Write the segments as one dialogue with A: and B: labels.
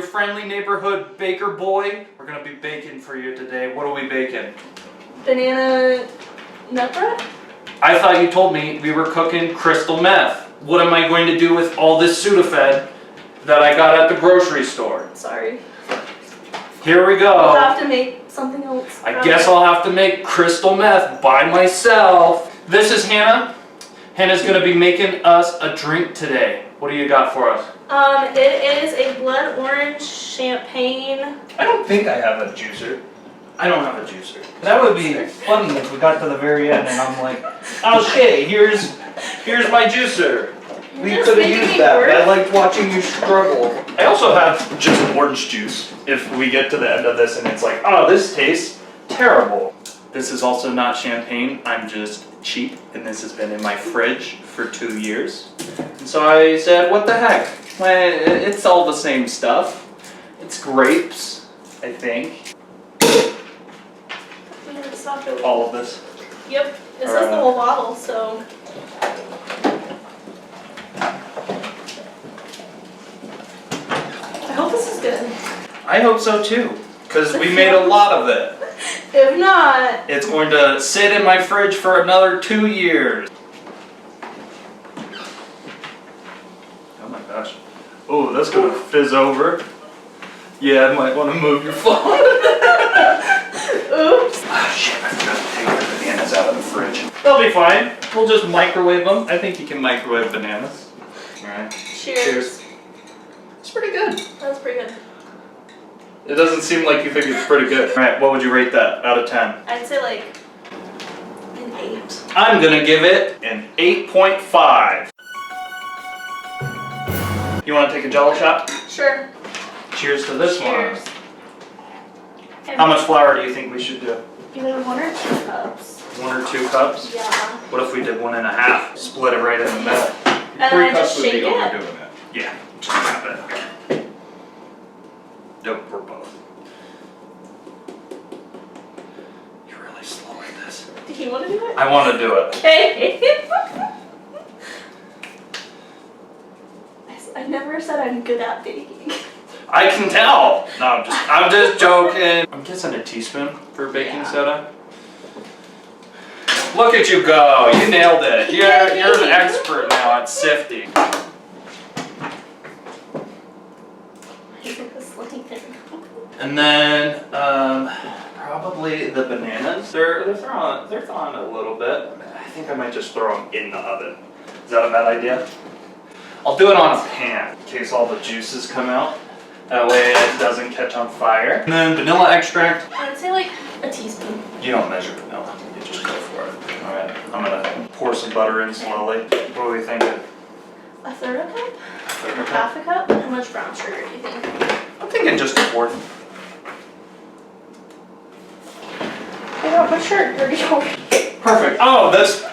A: friendly neighborhood baker boy. We're gonna be baking for you today. What are we baking?
B: Banana nut bread?
A: I thought you told me we were cooking crystal meth. What am I going to do with all this Sudafed that I got at the grocery store?
B: Sorry.
A: Here we go.
B: We'll have to make something else.
A: I guess I'll have to make crystal meth by myself. This is Hannah. Hannah's gonna be making us a drink today. What do you got for us?
B: It is a blood orange champagne.
A: I don't think I have a juicer. I don't have a juicer.
C: That would be funny if we got to the very end and I'm like, oh shit, here's my juicer. We
B: Just
C: could have
B: making
C: used
B: me
C: that,
B: work.
C: but I liked watching you struggle. I also have just orange juice if we get to the end of this and it's like, oh, this tastes terrible.
A: This is also not champagne. I'm just cheap, and this has been in my fridge for 2 years. And so I said, what the heck? Well, it's all the same stuff. It's grapes, I think. All of this.
B: Yep, it says the whole bottle, so. I hope this is good.
A: I hope so too, because we made a lot of it.
B: If not,
A: It's going to sit in my fridge for another 2 years.
C: Oh my gosh. Oh, that's gonna fizz over. Yeah, I might want to move your phone.
B: oops.
A: Oh shit, I forgot to take the bananas out of the fridge. They'll be fine. We'll just microwave them. I think you can microwave bananas. Alright.
B: Cheers.
A: It's pretty good.
B: That's pretty good.
A: It doesn't seem like you think it's pretty good. Alright, what would you rate that out of 10?
B: I'd say like an 8.
A: I'm gonna give it an 8.5. You wanna take a Jello shot?
B: Sure.
A: Cheers to this
B: Cheers.
A: one. How much flour do you think we should do?
B: Either 1 or 2 cups.
A: 1 or 2 cups?
B: Yeah.
A: What if we did 1.5? Split it right in the middle.
B: And then I just shake it.
C: overdoing it.
A: Yeah, just have it. Nope, we're both. You're really slow at this.
B: Do you want to do it?
A: I want to do it.
B: Okay. I never said I'm good at baking.
A: I can tell. No, I'm just joking. I'm guessing a teaspoon for baking soda. Look at you go. You nailed it. You're an expert now at sifting. And then probably the bananas. They're thawing a little bit. I think I might just throw them in the oven. Is that a bad idea? I'll do it on a pan in case all the juices come out. That way it doesn't catch on fire. And then vanilla extract.
B: I'd say like a teaspoon.
A: You don't measure vanilla. You just go for it. All right. I'm gonna pour some butter in slowly. What are we thinking?
B: A third a cup?
A: Third a cup?
B: Half a cup? How much brown sugar do you think?
A: I'm thinking just a fourth.
B: I got my shirt dirty.
A: Perfect. Oh, that's.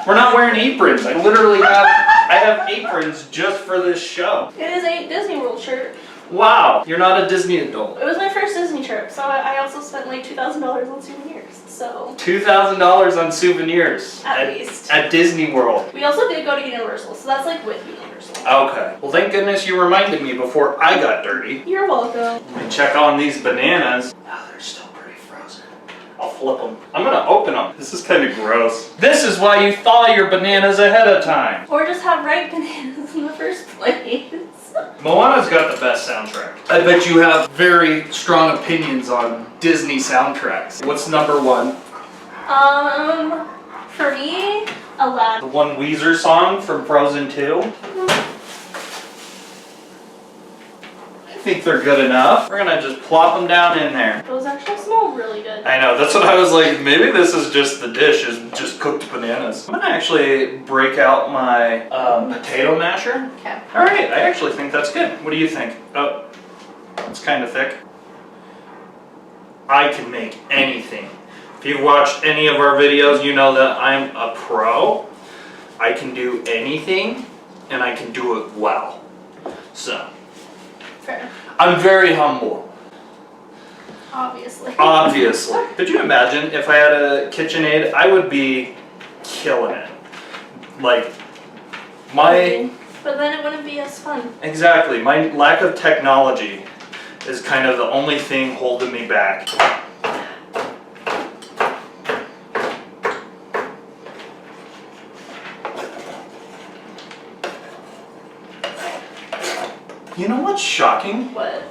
A: We're not wearing aprons. I literally have aprons just for this show.
B: It is a Disney World shirt.
A: Wow, you're not a Disney adult.
B: It was my first Disney trip, so I also spent like $2,000 on souvenirs. So
A: $2,000 on souvenirs
B: at least
A: at Disney World.
B: we also did go to Universal, so that's like with Universal.
A: Okay. Well, thank goodness you reminded me before I got dirty.
B: You're welcome.
A: Let me check on these bananas. Oh, they're still pretty frozen. I'll flip them. I'm gonna open them. This is kind of gross. This is why you thaw your bananas ahead of time.
B: Or just have ripe bananas in the first place.
A: Moana's got the best soundtrack. I bet you have very strong opinions on Disney soundtracks. What's number 1?
B: For me, Aladdin.
A: The one Weezer song from Frozen 2. I think they're good enough. We're gonna just plop them down in there.
B: Those actually smell really good.
A: I know, that's what I was like, maybe this is just the dish, is just cooked bananas. I'm gonna actually break out my potato masher.
B: Okay.
A: Alright, I actually think that's good. What do you think? Oh, it's kind of thick. I can make anything. If you've watched any of our videos, you know that I'm a pro. I can do anything, and I can do it well. So,
B: Fair.
A: I'm very humble.
B: Obviously.
A: Obviously. Could you imagine if I had a KitchenAid? I would be killing it. Like, my
B: But then it wouldn't be as fun.
C: Exactly. My lack of technology is kind of the only thing holding me back. You know what's shocking?
B: What?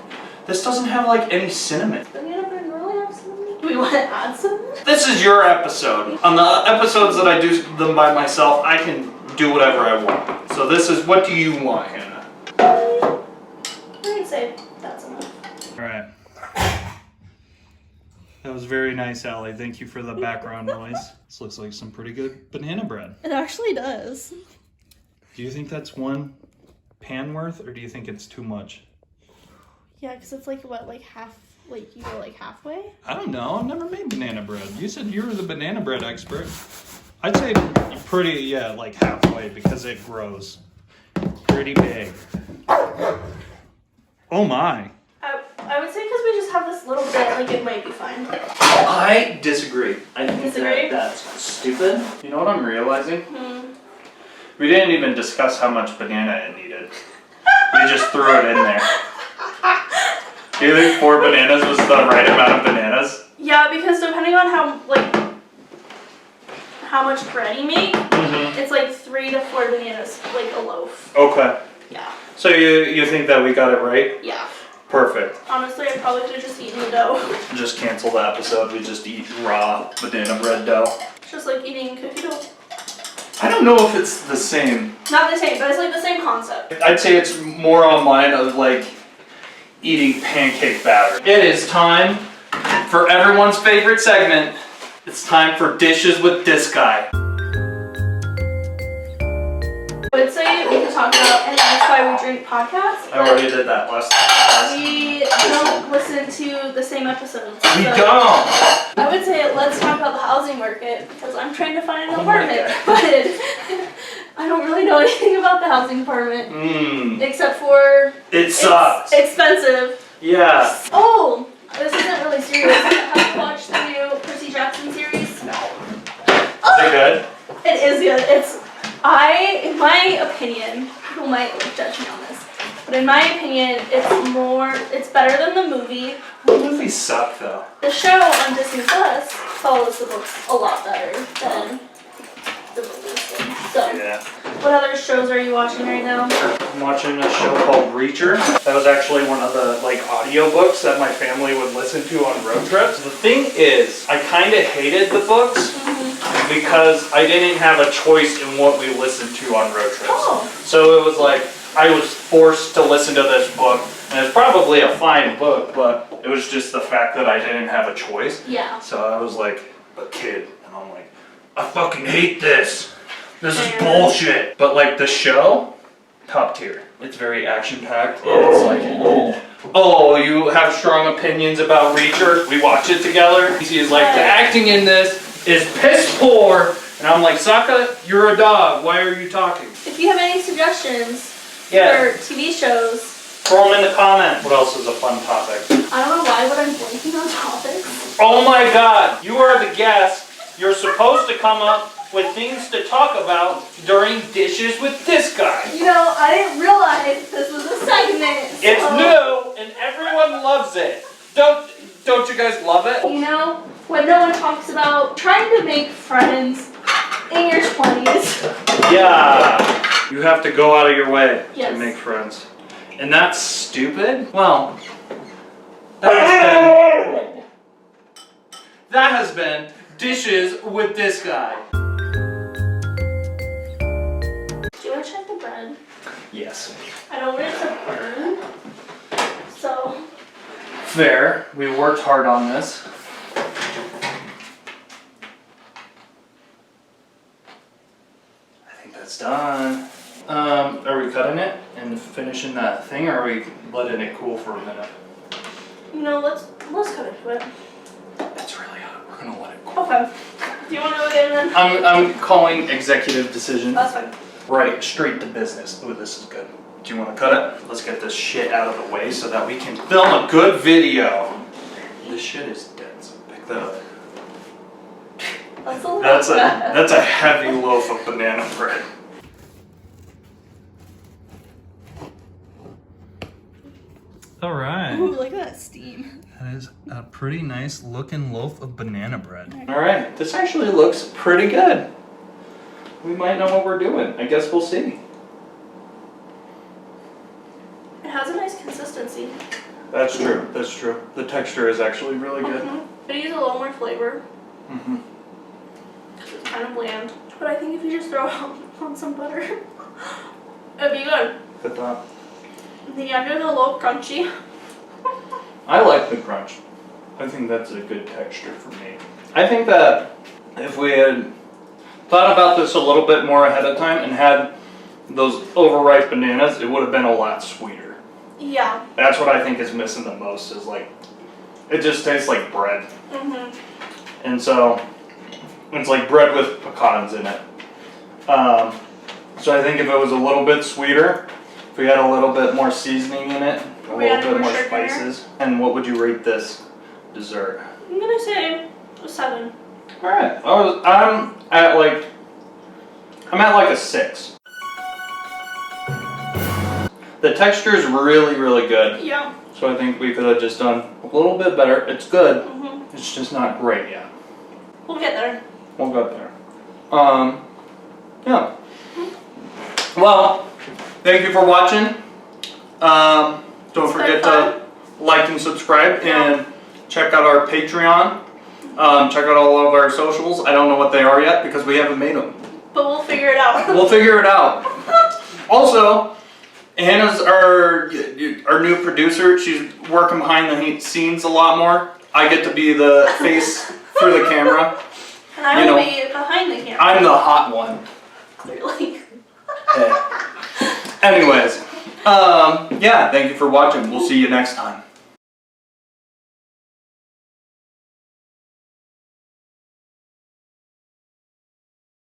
C: This doesn't have like any cinnamon.
B: Banana bread really have cinnamon? Do we want to add cinnamon?
C: This is your episode. On the episodes that I do them by myself, I can do whatever I want. So this is, what do you want, Hannah?
B: I'm gonna say that's enough.
C: All right. That was very nice, Allie. Thank you for the background noise. This looks like some pretty good banana bread.
B: It actually does.
C: Do you think that's one pan worth, or do you think it's too much?
B: Yeah, because it's like what, like half, like you go like halfway?
C: I don't know. I've never made banana bread. You said you were the banana bread expert. I'd say pretty, yeah, like halfway, because it grows pretty big. Oh my.
B: I would say because we just have this little bit, like it might be fine.
C: I disagree. I think
B: Disagree?
C: that's stupid. You know what I'm realizing?
B: Hmm.
C: We didn't even discuss how much banana it needed. We just threw it in there. Do you think 4 bananas was the right amount of bananas?
B: Yeah, because depending on how much bread you make, it's like 3 to 4 bananas, like a loaf.
C: Okay.
B: Yeah.
C: So you think that we got it right?
B: Yeah.
C: Perfect.
B: Honestly, I probably could have just eaten the dough.
C: Just cancel the episode. We just eat raw banana bread dough.
B: It's just like eating cookie dough.
C: I don't know if it's the same.
B: Not the same, but it's like the same concept.
C: I'd say it's more on line of like eating pancake batter. It is time for everyone's favorite segment. It's time for Dishes with This Guy.
B: I would say we could talk about, and that's why we drink podcasts.
C: I already did that last
B: We don't listen to the same episodes.
C: We
B: so
C: don't!
B: I would say let's talk about the housing market because I'm trying to find an
C: Oh my
B: apartment,
C: God.
B: but I don't really know anything about the housing department except for
C: It sucks.
B: It's expensive.
C: Yeah.
B: Oh, this isn't really serious. Have you watched the new Percy Jackson series?
C: No. Is it good?
B: It is good. In my opinion, people might judge me on this, but in my opinion, it's better than the movie.
C: The movies suck though.
B: The show on Disney Plus follows the books a lot better than the movies. So,
C: Yeah.
B: what other shows are you watching right now?
C: I'm watching a show called Reacher. That was actually one of the audiobooks that my family would listen to on road trips. The thing is, I kind of hated the books because I didn't have a choice in what we listened to on road trips.
B: Oh.
C: So it was like I was forced to listen to this book, and it's probably a fine book, but it was just the fact that I didn't have a choice.
B: Yeah.
C: So I was like a kid, and I'm like, I fucking hate this. This is
B: And-
C: bullshit. But like the show, top tier. It's very action packed. It's like, oh, you have strong opinions about Reacher? We watch it together. He's like, the acting in this is piss poor. And I'm like, Sokka, you're a dog. Why are you talking?
B: If you have any suggestions
C: Yeah.
B: for TV shows,
C: Throw them in the comments. What else is a fun topic?
B: I don't know why, but I'm blanking on topics.
C: Oh my god, you are the guest. You're supposed to come up with things to talk about during Dishes with This Guy.
B: You know, I didn't realize this was a segment.
C: It's
B: so-
C: new and everyone loves it. Don't you guys love it?
B: You know, when no one talks about trying to make friends in your 20s.
C: Yeah. You have to go out of your way
B: Yes.
C: to make friends. And that's stupid? Well, that has been Dishes with This Guy.
B: Do you want to check the bread?
C: Yes.
B: I don't want it to burn. So,
C: Fair. We worked hard on this. I think that's done. Are we cutting it and finishing that thing, or are we letting it cool for a minute?
B: you know, let's cut into it.
C: It's really hot. We're gonna let it cool.
B: Okay. Do you want to go again then?
C: I'm calling executive decision.
B: That's fine.
C: Right, straight to business. Ooh, this is good. Do you want to cut it? Let's get this shit out of the way so that we can film a good video. This shit is dense. Pick that up.
B: That's a lot.
C: That's a heavy loaf of banana bread. All right.
B: Ooh, look at that steam.
C: That is a pretty nice looking loaf of banana bread. All right, this actually looks pretty good. We might know what we're doing. I guess we'll see.
B: It has a nice consistency.
C: That's true. That's true. The texture is actually really good.
B: Could use a little more flavor.
C: Mm-hmm.
B: It's kind of bland. But I think if you just throw on some butter, it'd be good.
C: Good thought.
B: The onions are a little crunchy.
C: I like the crunch. I think that's a good texture for me. I think that if we had thought about this a little bit more ahead of time and had those overripe bananas, it would have been a lot sweeter.
B: Yeah.
C: That's what I think is missing the most, is like, it just tastes like bread. And so, it's like bread with pecans in it. So I think if it was a little bit sweeter, if we had a little bit more seasoning in it, a little bit more spices. And what would you rate this dessert?
B: I'm gonna say a 7.
C: All right, I'm at like a 6. The texture is really, really good.
B: Yeah.
C: So I think we could have just done a little bit better. It's good. It's just not great yet.
B: We'll get there.
C: We'll get there. Yeah. Well, thank you for watching. Don't forget to like and subscribe and check out our Patreon. Check out all of our socials. I don't know what they are yet because we haven't made them.
B: But we'll figure it out.
C: We'll figure it out. Also, Hannah's our new producer. She's working behind the scenes a lot more. I get to be the face for the camera.
B: And I will be behind the camera.
C: I'm the hot one.
B: Clearly.
C: Anyways, yeah, thank you for watching. We'll see you next time.